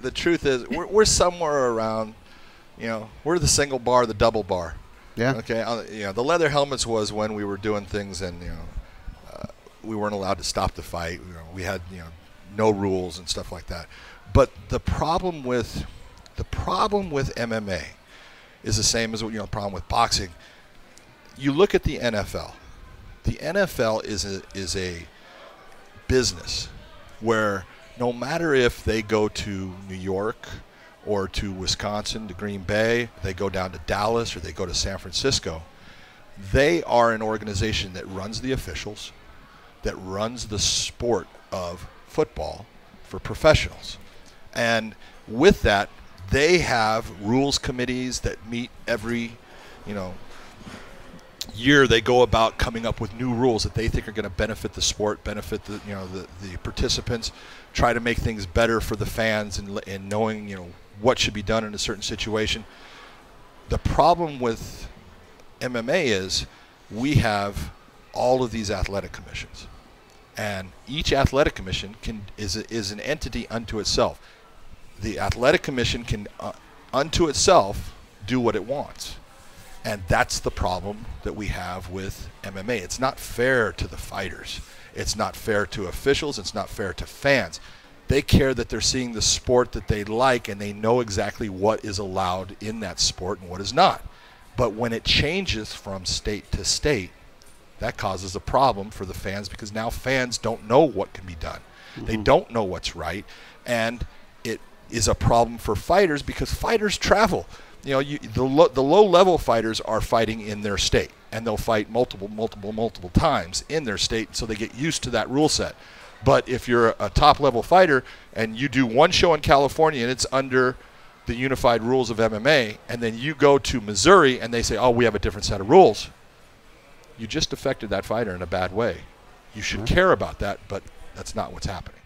The truth is, we're somewhere around, we're the single bar, the double bar. Yeah. Okay. The leather helmets was when we were doing things and we weren't allowed to stop the fight. We had no rules and stuff like that. But the problem with MMA is the same as the problem with boxing. You look at the NFL. The NFL is a business where no matter if they go to New York or to Wisconsin, to Green Bay, they go down to Dallas or they go to San Francisco, they are an organization that runs the officials, that runs the sport of football for professionals. And with that, they have rules committees that meet every, year. They go about coming up with new rules that they think are going to benefit the sport, benefit the participants, try to make things better for the fans and knowing what should be done in a certain situation. The problem with MMA is we have all of these athletic commissions, and each athletic commission is an entity unto itself. The athletic commission can unto itself do what it wants. And that's the problem that we have with MMA. It's not fair to the fighters. It's not fair to officials. It's not fair to fans. They care that they're seeing the sport that they like, and they know exactly what is allowed in that sport and what is not. But when it changes from state to state, that causes a problem for the fans, because now fans don't know what can be done. Mm-hmm. They don't know what's right, and it is a problem for fighters because fighters travel. The low-level fighters are fighting in their state, and they'll fight multiple times in their state, so they get used to that rule set. But if you're a top-level fighter and you do one show in California and it's under the unified rules of MMA, and then you go to Missouri and they say, oh, we have a different set of rules, you just affected that fighter in a bad way. You should care about that, but that's not what's happening.